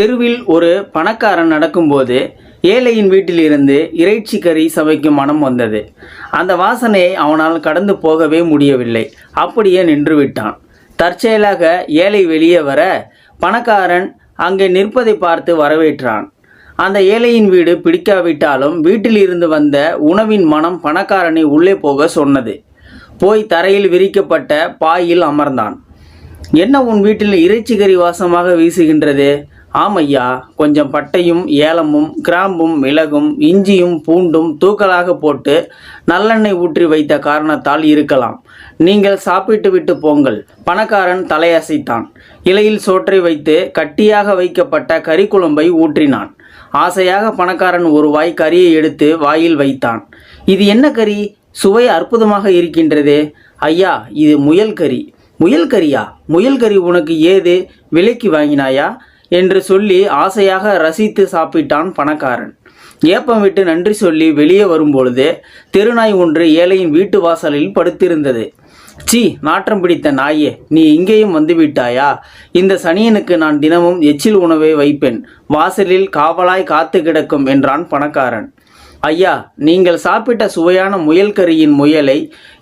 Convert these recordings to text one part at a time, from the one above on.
தெருவில் ஒரு பணக்காரன் நடக்கும்போது ஏழையின் வீட்டிலிருந்து இறைச்சி கறி சமைக்கும் மனம் வந்தது. அந்த வாசனையை அவனால் கடந்து போகவே முடியவில்லை. அப்படியே நின்று விட்டான். தற்செயலாக ஏழை வெளியே வர பணக்காரன் அங்கே நிற்பதை பார்த்து வரவேற்றான். அந்த ஏழையின் வீடு பிடிக்காவிட்டாலும் வீட்டில் இருந்து வந்த உணவின் மனம் பணக்காரனை உள்ளே போக சொன்னது. போய் தரையில் விரிக்கப்பட்ட பாயில் அமர்ந்தான். என்ன உன் வீட்டில் இறைச்சி கறி வாசமாக வீசுகின்றது? ஆமையா, கொஞ்சம் பட்டையும் ஏலமும் கிராம்பும் மிளகும் இஞ்சியும் பூண்டும் தூக்கலாக போட்டு நல்லெண்ணெய் ஊற்றி வைத்த காரணத்தால் இருக்கலாம். நீங்கள் சாப்பிட்டு விட்டு போங்கள். பணக்காரன் தலையசைத்தான். இலையில் சோற்றை வைத்து கட்டியாக வைக்கப்பட்ட கறி குழம்பை ஊற்றினான். ஆசையாக பணக்காரன் ஒரு வாய் கறியை எடுத்து வாயில் வைத்தான். இது என்ன கறி? சுவை அற்புதமாக இருக்கின்றதே. ஐயா, இது முயல் கறி. முயல் கறியா? முயல் கறி உனக்கு ஏது? விலைக்கு வாங்கினாயா என்று சொல்லி ஆசையாக ரசித்து சாப்பிட்டான் பணக்காரன். ஏப்பம் விட்டு நன்றி சொல்லி வெளியே வரும்பொழுது தெருநாய் ஒன்று ஏழையின் வீட்டு வாசலில் படுத்திருந்தது. சீ, நாற்றம் பிடித்த நாயே, நீ இங்கேயும் வந்து விட்டாயா? இந்த சனியனுக்கு நான் தினமும் எச்சில் உணவை வைப்பேன். வாசலில் காவலாய் காத்து கிடக்கும் என்றான் பணக்காரன். ஐயா, நீங்கள் சாப்பிட்ட சுவையான முயல் கறியின் முயலை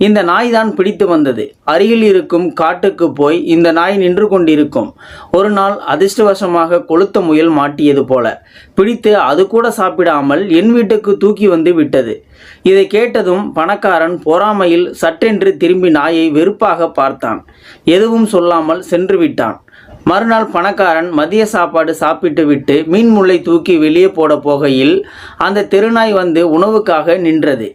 இந்த நாய் தான் பிடித்து வந்தது. அருகில் இருக்கும் காட்டுக்கு போய் இந்த நாய் நின்று கொண்டிருக்கும். ஒரு நாள் அதிர்ஷ்டவசமாக கொளுத்த முயல் மாட்டியது போல பிடித்து அது கூட சாப்பிடாமல் என் வீட்டுக்கு தூக்கி வந்து விட்டது. இதை கேட்டதும் பணக்காரன் பொறாமையில் சட்டென்று திரும்பி நாயை வெறுப்பாக பார்த்தான். எதுவும் சொல்லாமல் சென்று விட்டான். மறுநாள் பணக்காரன் மதிய சாப்பாடு சாப்பிட்டு விட்டு மீன் முள்ளை தூக்கி வெளியே போட போகையில் அந்த தெருநாய் வந்து உணவுக்காக நின்றது.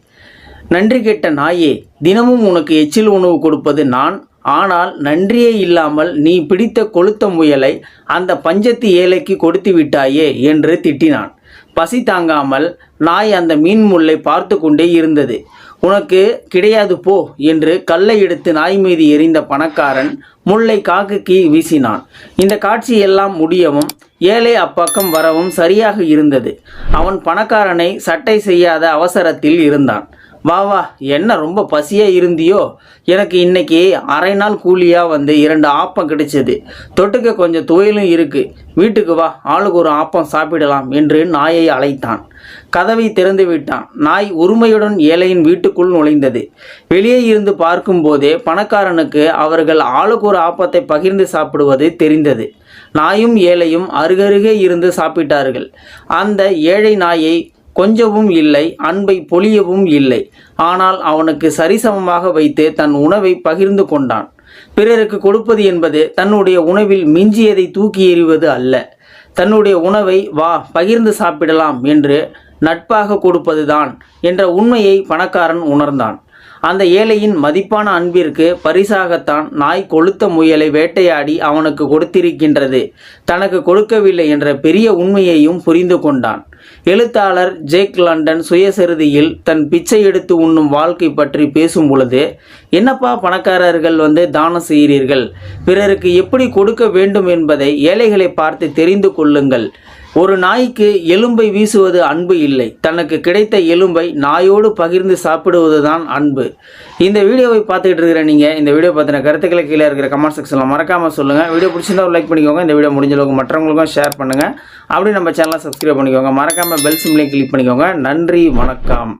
நன்றி கெட்ட நாயே, தினமும் உனக்கு எச்சில் உணவு கொடுப்பது நான். ஆனால் நன்றியே இல்லாமல் நீ பிடித்த கொளுத்த முயலை அந்த பஞ்சத்து ஏழைக்கு கொடுத்து விட்டாயே என்று திட்டினான். பசி தாங்காமல் நாய் அந்த மீன் முள்ளை பார்த்து கொண்டே இருந்தது. உனக்கு கிடையாது போ என்று கல்லை எடுத்து நாய் மீது எறிந்த பணக்காரன் முள்ளை காக்குக்கு வீசினான். இந்த காட்சி எல்லாம் முடியவும் ஏழை அப்பக்கம் வரவும் சரியாக இருந்தது. அவன் பணக்காரனை சட்டை செய்யாத அவசரத்தில் இருந்தான். வா வா, என்ன ரொம்ப பசியாக இருந்தியோ? எனக்கு இன்னைக்கு அரை நாள் கூலியாக வந்து 2 ஆப்பம் கிடைச்சது. தொட்டுக்க கொஞ்சம் துவையலும் இருக்கு. வீட்டுக்கு வா, ஆளுக்கு ஒரு ஆப்பம் சாப்பிடலாம் என்று நாயை அழைத்தான். கதவை திறந்து விட்டான். நாய் உரிமையுடன் ஏழையின் வீட்டுக்குள் நுழைந்தது. வெளியே இருந்து பார்க்கும்போதே பணக்காரனுக்கு அவர்கள் ஆளுக்கு ஒரு ஆப்பத்தை பகிர்ந்து சாப்பிடுவது தெரிந்தது. நாயும் ஏழையும் அருகருகே இருந்து சாப்பிட்டார்கள். அந்த ஏழை நாயை கொஞ்சவும் இல்லை, அன்பை பொழியவும் இல்லை. ஆனால் அவனுக்கு சரிசமமாக வைத்து தன் உணவை பகிர்ந்து கொண்டான். பிறருக்கு கொடுப்பது என்பது தன்னுடைய உணவில் மிஞ்சியதை தூக்கி எறிவது அல்ல. தன்னுடைய உணவை வா பகிர்ந்து சாப்பிடலாம் என்று நட்பாக கொடுப்பதுதான் என்ற உண்மையை பணக்காரன் உணர்ந்தான். அந்த ஏழையின் மதிப்பான அன்பிற்கு பரிசாகத்தான் நாய் கொளுத்த முயலை வேட்டையாடி அவனுக்கு கொடுத்திருக்கின்றது, தனக்கு கொடுக்கவில்லை என்ற பெரிய உண்மையையும் புரிந்து கொண்டான். எழுத்தாளர் ஜேக் லண்டன் சுயசரிதியில் தன் பிச்சை எடுத்து உண்ணும் வாழ்க்கை பற்றி பேசும் பொழுது, என்னப்பா பணக்காரர்கள் தானம் செய்கிறீர்கள், பிறருக்கு எப்படி கொடுக்க வேண்டும் என்பதை ஏழைகளை பார்த்து தெரிந்து கொள்ளுங்கள். ஒரு நாய்க்கு எலும்பை வீசுவது அன்பு இல்லை, தனக்கு கிடைத்த எலும்பை நாயோடு பகிர்ந்து சாப்பிடுவது தான் அன்பு. இந்த வீடியோவை பார்த்துக்கிட்டு இருக்கிற நீங்கள் இந்த வீடியோ பார்த்தின கருத்துக்களை கீழே இருக்கிற கமெண்ட் செக்ஷனில் மறக்காமல் சொல்லுங்கள். வீடியோ பிடிச்சிருந்தா ஒரு லைக் பண்ணிக்கோங்க. இந்த வீடியோ முடிஞ்ச அளவுக்கு மற்றவங்களுக்கும் ஷேர் பண்ணுங்கள். அப்படி நம்ம சேனலை சப்ஸ்கிரைப் பண்ணிக்கோங்க. மறக்காமல் பெல் சிம்லையும் கிளிக் பண்ணிக்கோங்க. நன்றி, வணக்கம்.